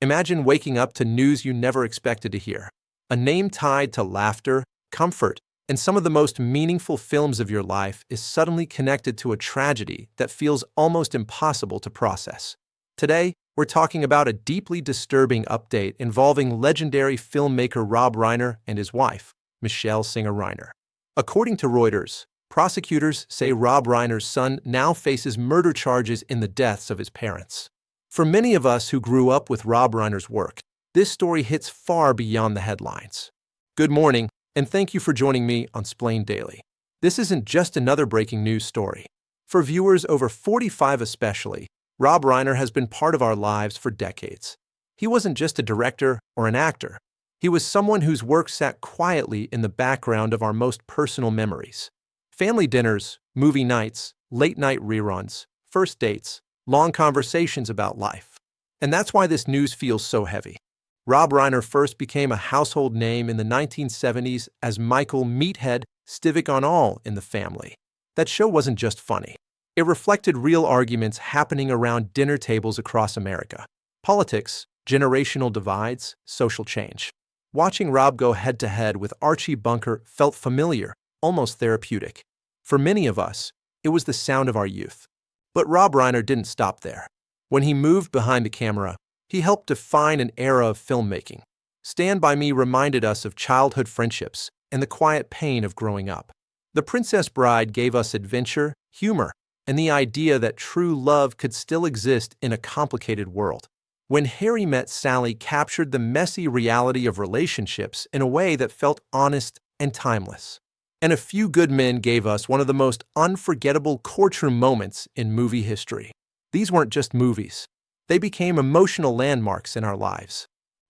Imagine waking up to news you never expected to hear. A name tied to laughter, comfort, and some of the most meaningful films of your life is suddenly connected to a tragedy that feels almost impossible to process. Today, we're talking about a deeply disturbing update involving legendary filmmaker Rob Reiner and his wife, Michele Singer Reiner. According to Reuters, prosecutors say Rob Reiner's son now faces murder charges in the deaths of his parents. For many of us who grew up with Rob Reiner's work, this story hits far beyond the headlines. Good morning, and thank you for joining me on Xplained Daily. This isn't just another breaking news story. For viewers over 45 especially, Rob Reiner has been part of our lives for decades. He wasn't just a director or an actor. He was someone whose work sat quietly in the background of our most personal memories. Family dinners, movie nights, late-night reruns, first dates, long conversations about life. And that's why this news feels so heavy. Rob Reiner first became a household name in the 1970s as Michael "Meathead" Stivic in the family. That show wasn't just funny. It reflected real arguments happening around dinner tables across America. Politics, generational divides, social change. Watching Rob go head-to-head with Archie Bunker felt familiar, almost therapeutic. For many of us, it was the sound of our youth. But Rob Reiner didn't stop there. When he moved behind the camera, he helped define an era of filmmaking. Stand By Me reminded us of childhood friendships and the quiet pain of growing up. The Princess Bride gave us adventure, humor, and the idea that true love could still exist in a complicated world. When Harry Met Sally captured the messy reality of relationships in a way that felt honest and timeless. And A Few Good Men gave us one of the most unforgettable courtroom moments in movie history. These weren't just movies. They became emotional landmarks in our lives.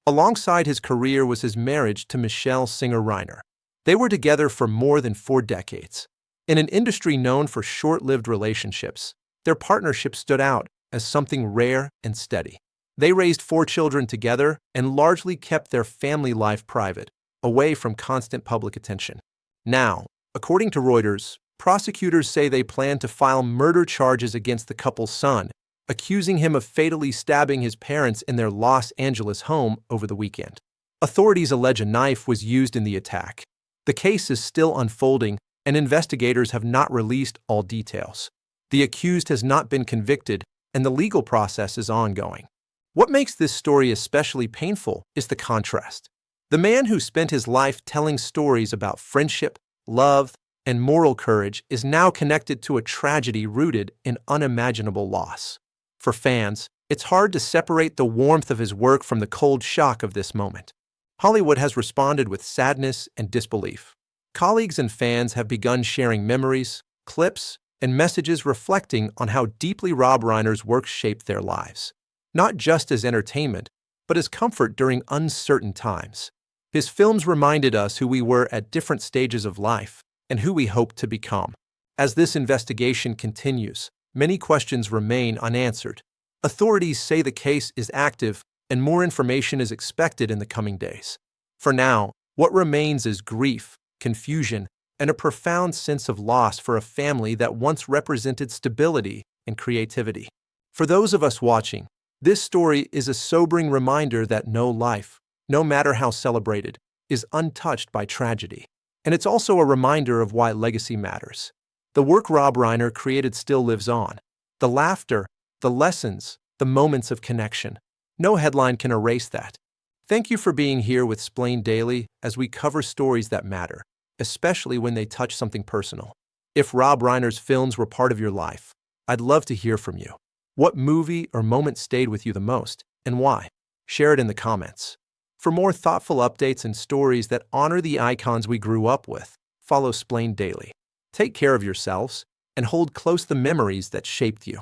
Alongside his career was his marriage to Michele Singer Reiner. They were together for more than 4 decades. In an industry known for short-lived relationships, their partnership stood out as something rare and steady. They raised 4 children together and largely kept their family life private, away from constant public attention. Now, according to Reuters, prosecutors say they plan to file murder charges against the couple's son, accusing him of fatally stabbing his parents in their Los Angeles home over the weekend. Authorities allege a knife was used in the attack. The case is still unfolding, and investigators have not released all details. The accused has not been convicted, and the legal process is ongoing. What makes this story especially painful is the contrast. The man who spent his life telling stories about friendship, love, and moral courage is now connected to a tragedy rooted in unimaginable loss. For fans, it's hard to separate the warmth of his work from the cold shock of this moment. Hollywood has responded with sadness and disbelief. Colleagues and fans have begun sharing memories, clips, and messages reflecting on how deeply Rob Reiner's work shaped their lives. Not just as entertainment, but as comfort during uncertain times. His films reminded us who we were at different stages of life and who we hoped to become. As this investigation continues, many questions remain unanswered. Authorities say the case is active and more information is expected in the coming days. For now, what remains is grief, confusion, and a profound sense of loss for a family that once represented stability and creativity. For those of us watching, this story is a sobering reminder that no life, no matter how celebrated, is untouched by tragedy. And it's also a reminder of why legacy matters. The work Rob Reiner created still lives on. The laughter, the lessons, the moments of connection. No headline can erase that. Thank you for being here with Xplained Daily as we cover stories that matter, especially when they touch something personal. If Rob Reiner's films were part of your life, I'd love to hear from you. What movie or moment stayed with you the most, and why? Share it in the comments. For more thoughtful updates and stories that honor the icons we grew up with, follow Xplained Daily. Take care of yourselves, and hold close the memories that shaped you.